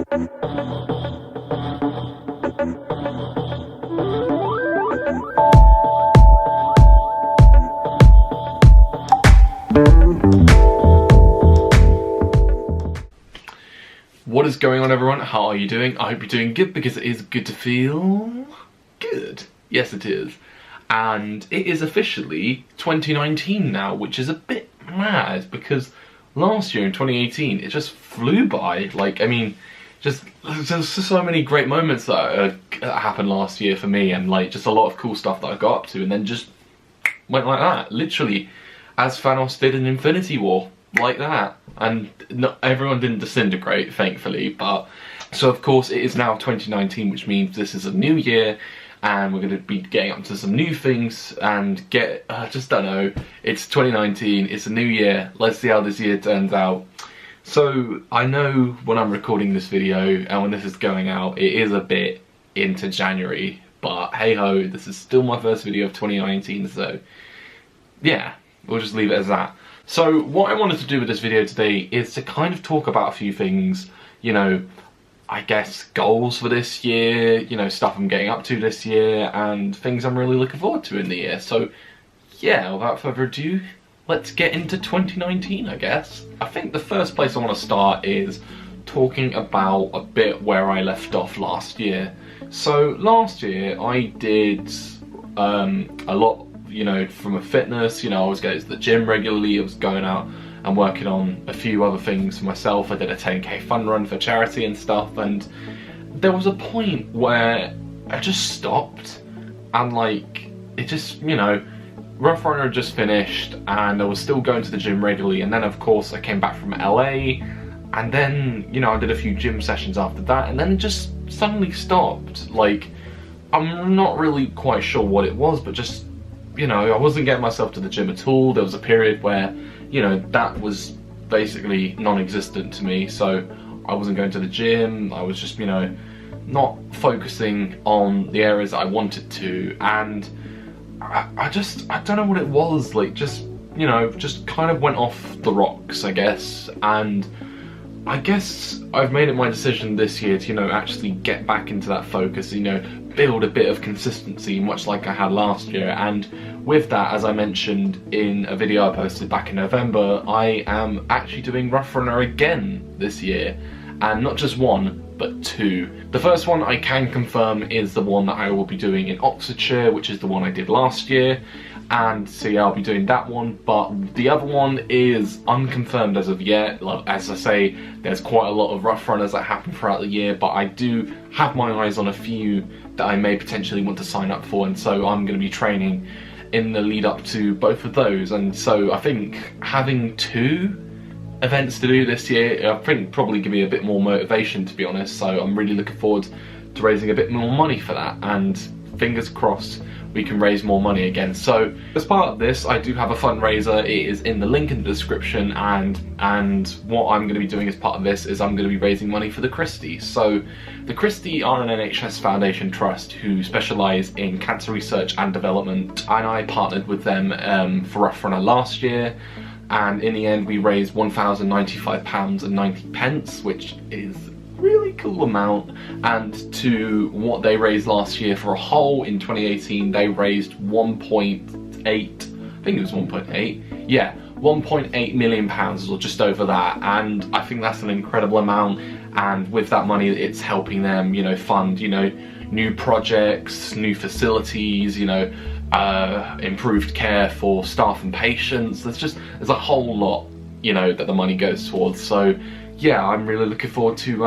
What is going on, everyone? How are you doing? I hope you're doing good, because it is good to feel good. Yes, it is. And it is officially 2019 now, which is a bit mad, because last year in 2018 it just flew by. Like, I mean, there's just so many great moments that happened last year for me, and like just a lot of cool stuff that I got up to, and then just went like that, literally, as Thanos did in Infinity War. Like that. And not everyone didn't disintegrate, thankfully, but so of course it is now 2019, which means this is a new year and we're going to be getting up to some new things and just don't know, it's 2019, it's a new year, let's see how this year turns out. So I know when I'm recording this video and when this is going out, it is a bit into January, but hey ho, this is still my first video of 2019, so yeah, we'll just leave it as that. So what I wanted to do with this video today is to kind of talk about a few things, you know, I guess goals for this year, you know, stuff I'm getting up to this year, and things I'm really looking forward to in the year. So yeah, without further ado, let's get into 2019, I guess. I think the first place I want to start is talking about a bit where I left off last year. So last year I did a lot, you know, from a fitness, you know, I was going to the gym regularly, I was going out and working on a few other things for myself. I did a 10k fun run for charity and stuff, and there was a point where I just stopped, and like, it just, you know, Rough Runner had just finished and I was still going to the gym regularly, and then of course I came back from LA, and then, you know, I did a few gym sessions after that, and then it just suddenly stopped. Like, I'm not really quite sure what it was, but just, you know, I wasn't getting myself to the gym at all. There was a period where, you know, that was basically non-existent to me, so I wasn't going to the gym, I was just, you know, not focusing on the areas that I wanted to, and I don't know what it was, like, just, you know, just kind of went off the rocks, I guess. And I guess I've made it my decision this year to, you know, actually get back into that focus, you know, build a bit of consistency, much like I had last year. And with that, as I mentioned in a video I posted back in November, I am actually doing Rough Runner again this year, and not just one, but two. The first one I can confirm is the one that I will be doing in Oxfordshire, which is the one I did last year, and so yeah, I'll be doing that one. But the other one is unconfirmed as of yet. Like, as I say, there's quite a lot of Rough Runners that happen throughout the year, but I do have my eyes on a few that I may potentially want to sign up for, and so I'm going to be training in the lead up to both of those. And so I think having two events to do this year, I think, probably give me a bit more motivation, to be honest. So I'm really looking forward to raising a bit more money for that, and fingers crossed we can raise more money again. So as part of this, I do have a fundraiser. It is in the link in the description, and what I'm going to be doing as part of this is I'm going to be raising money for the Christie. So the Christie are an NHS Foundation trust who specialise in cancer research and development, and I partnered with them for Rough Runner last year, and in the end we raised £1,095.90, which is really cool amount. And to what they raised last year for a whole in 2018, they raised 1.8, I think it was 1.8, yeah, 1.8 million pounds, or just over that, and I think that's an incredible amount. And with that money, it's helping them, you know, fund, you know, new projects, new facilities, you know, improved care for staff and patients. There's a whole lot, you know, that the money goes towards. So yeah, I'm really looking forward to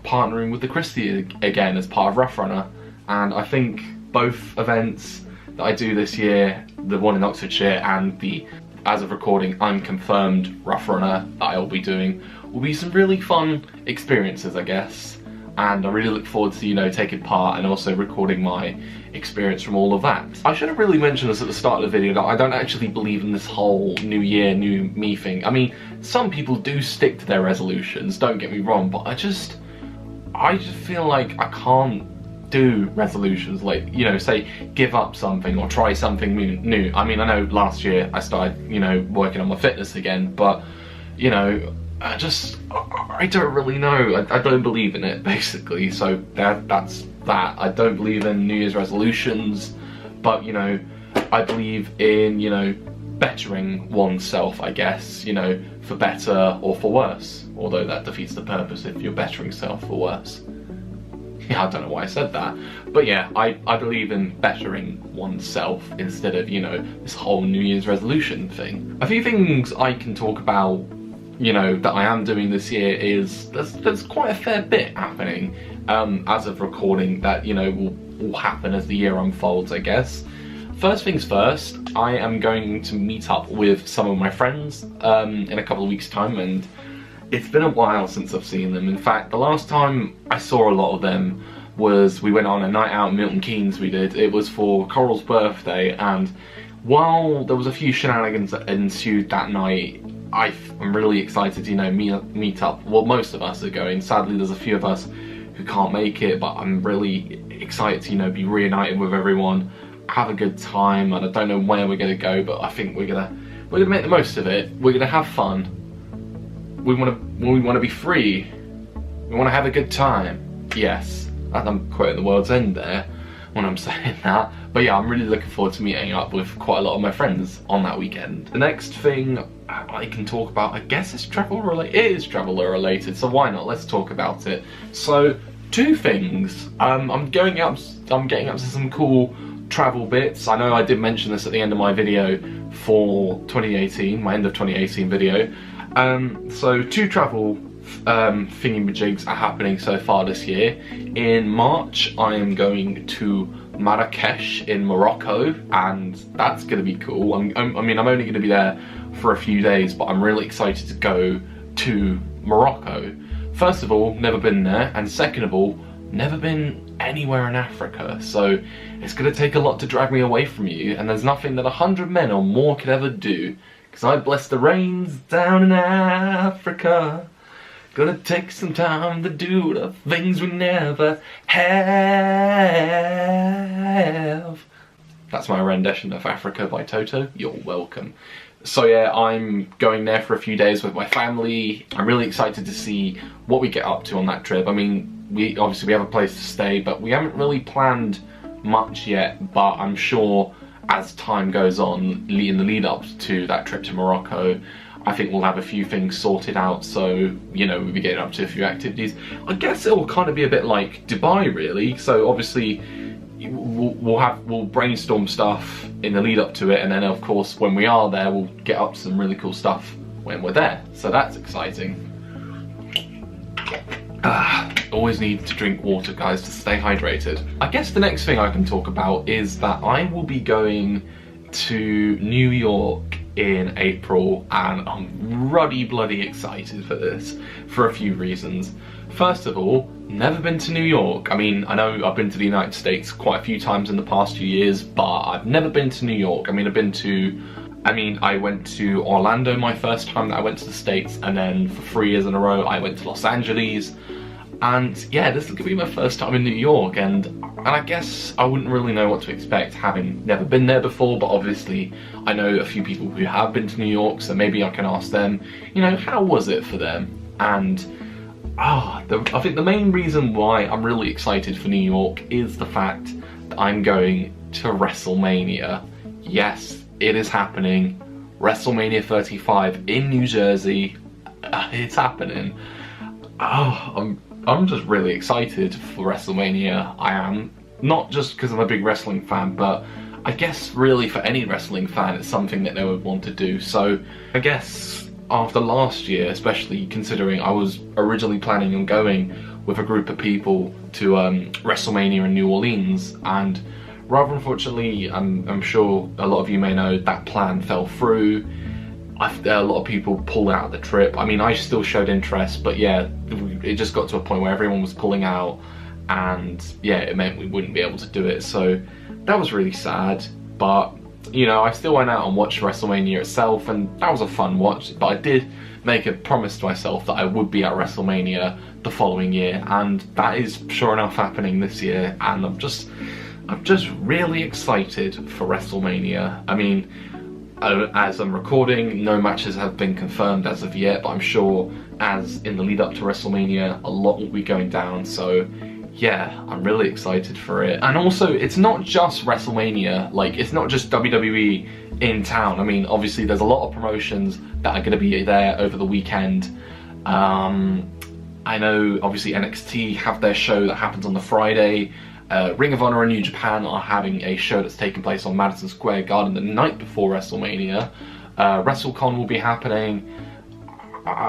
partnering with the Christie again as part of Rough Runner. And I think both events that I do this year, the one in Oxfordshire and the, as of recording, unconfirmed Rough Runner that I will be doing, will be some really fun experiences, I guess. And I really look forward to, you know, taking part and also recording my experience from all of that. I should have really mentioned this at the start of the video, that I don't actually believe in this whole new year, new me thing. I mean, some people do stick to their resolutions, don't get me wrong, but I just feel like I can't do resolutions, like, you know, say give up something or try something new. I mean, I know last year I started, you know, working on my fitness again, but, you know, I don't really know. I don't believe in it, basically. So that's that. I don't believe in New Year's resolutions, but, you know, I believe in, you know, bettering oneself, I guess, you know, for better or for worse. Although that defeats the purpose if you're bettering self for worse. Yeah, I don't know why I said that. But yeah, I believe in bettering oneself instead of, you know, this whole New Year's resolution thing. A few things I can talk about, you know, that I am doing this year is there's quite a fair bit happening as of recording that, you know, will happen as the year unfolds, I guess. First things first, I am going to meet up with some of my friends in a couple of weeks' time, and it's been a while since I've seen them. In fact, the last time I saw a lot of them was we went on a night out in Milton Keynes we did. It was for Coral's birthday, and while there was a few shenanigans that ensued that night, I'm really excited to, you know, meet up. Well, most of us are going. Sadly, there's a few of us who can't make it, but I'm really excited to, you know, be reunited with everyone, have a good time, and I don't know where we're gonna go, but I think we're gonna make the most of it. We're gonna have fun. We wanna be free. We wanna have a good time. Yes, I'm quoting the World's End there when I'm saying that. But yeah, I'm really looking forward to meeting up with quite a lot of my friends on that weekend. The next thing I can talk about, I guess it's travel related. It is travel related, so why not? Let's talk about it. So, two things. I'm getting up to some cool travel bits. I know I did mention this at the end of my video for 2018, my end of 2018 video. So two travel thingamajigs are happening so far this year. In March, I am going to Marrakesh in Morocco, and that's going to be cool. I mean, I'm only going to be there for a few days, but I'm really excited to go to Morocco. First of all, never been there, and second of all, never been anywhere in Africa, so it's going to take a lot to drag me away from you, and there's nothing that 100 men or more could ever do, because I bless the rains down in Africa. Gonna take some time to do the things we never have. That's my rendition of Africa by Toto. You're welcome. So yeah, I'm going there for a few days with my family. I'm really excited to see what we get up to on that trip. I mean, we have a place to stay, but we haven't really planned much yet, but I'm sure as time goes on, in the lead up to that trip to Morocco, I think we'll have a few things sorted out, so, you know, we'll be getting up to a few activities. I guess it will kind of be a bit like Dubai, really. So obviously, we'll brainstorm stuff in the lead up to it, and then of course, when we are there, we'll get up to some really cool stuff when we're there. So that's exciting. Always need to drink water, guys, to stay hydrated. I guess the next thing I can talk about is that I will be going to New York in April, and I'm ruddy bloody excited for this for a few reasons. First of all, never been to New York. I mean, I know I've been to the United States quite a few times in the past few years, but I've never been to New York. I mean, I went to Orlando my first time that I went to the States, and then for 3 years in a row I went to Los Angeles. And yeah, this is gonna be my first time in New York, and I guess I wouldn't really know what to expect having never been there before, but obviously I know a few people who have been to New York, so maybe I can ask them, you know, how was it for them? And I think the main reason why I'm really excited for New York is the fact that I'm going to WrestleMania. Yes, it is happening. WrestleMania 35 in New Jersey. It's happening. I'm just really excited for WrestleMania. I am. Not just because I'm a big wrestling fan, but I guess really for any wrestling fan, it's something that they would want to do. So I guess after last year, especially considering I was originally planning on going with a group of people to WrestleMania in New Orleans, and rather unfortunately, I'm sure a lot of you may know, that plan fell through. A lot of people pulled out of the trip. I mean, I still showed interest, but yeah, it just got to a point where everyone was pulling out, and yeah, it meant we wouldn't be able to do it. So that was really sad, but you know, I still went out and watched WrestleMania itself, and that was a fun watch. But I did make a promise to myself that I would be at WrestleMania the following year, and that is sure enough happening this year, and I'm just really excited for WrestleMania. I mean, as I'm recording, no matches have been confirmed as of yet, but I'm sure as in the lead up to WrestleMania, a lot will be going down, so yeah, I'm really excited for it. And also, it's not just WrestleMania, like, it's not just WWE in town. I mean, obviously there's a lot of promotions that are going to be there over the weekend. I know, obviously, NXT have their show that happens on the Friday. Ring of Honor and New Japan are having a show that's taking place on Madison Square Garden the night before WrestleMania. WrestleCon will be happening.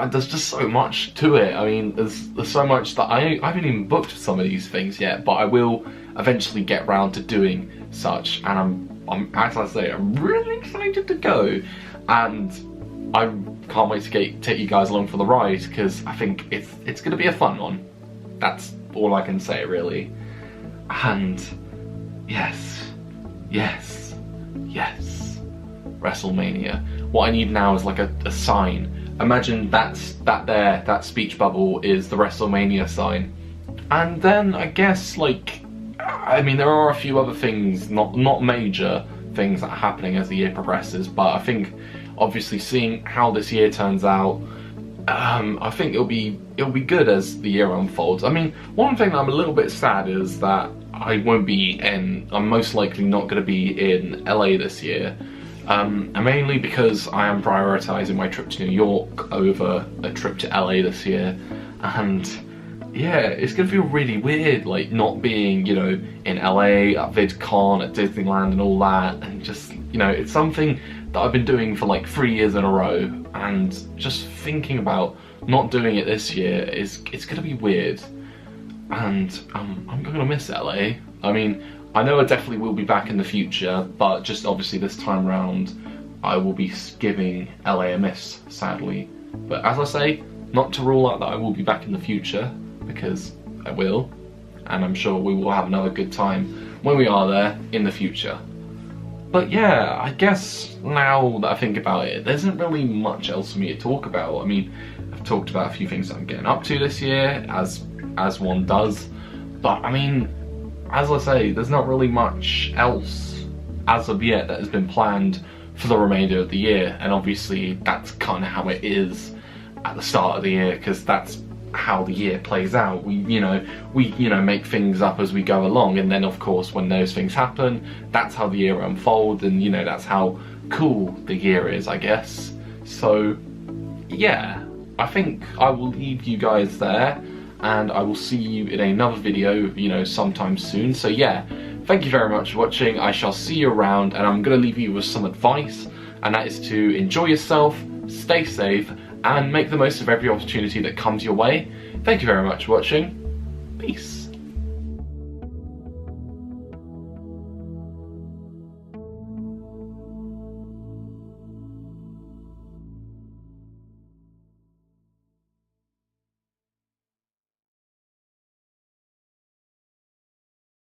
There's just so much to it. I mean, there's so much that I haven't even booked for some of these things yet, but I will eventually get round to doing such. And I'm as I say, I'm really excited to go, and I can't wait to take you guys along for the ride, because I think it's going to be a fun one. That's all I can say, really. And yes, WrestleMania. What I need now is like a sign. Imagine that speech bubble is the WrestleMania sign. And then I guess, like, I mean, there are a few other things, not major things that are happening as the year progresses, but I think obviously seeing how this year turns out, I think it'll be good as the year unfolds. I mean, one thing that I'm a little bit sad is that I'm most likely not going to be in LA this year, and mainly because I am prioritising my trip to New York over a trip to LA this year, and yeah, it's going to feel really weird, like, not being, you know, in LA, at VidCon, at Disneyland and all that, and just, you know, it's something that I've been doing for like 3 years in a row, and just thinking about not doing it this year it's going to be weird, and I'm going to miss LA. I mean, I know I definitely will be back in the future, but just obviously this time round I will be giving LA a miss, sadly. But as I say, not to rule out that I will be back in the future, because I will, and I'm sure we will have another good time when we are there in the future. But yeah, I guess now that I think about it, there isn't really much else for me to talk about. I mean, I've talked about a few things that I'm getting up to this year, as one does, but I mean, as I say, there's not really much else as of yet that has been planned for the remainder of the year, and obviously that's kind of how it is at the start of the year, because that's how the year plays out. We make things up as we go along, and then of course when those things happen, that's how the year unfolds, and you know, that's how cool the year is, I guess. So yeah, I think I will leave you guys there, and I will see you in another video, you know, sometime soon. So yeah, thank you very much for watching. I shall see you around, and I'm gonna leave you with some advice, and that is to enjoy yourself, stay safe, and make the most of every opportunity that comes your way. Thank you very much for watching. Peace.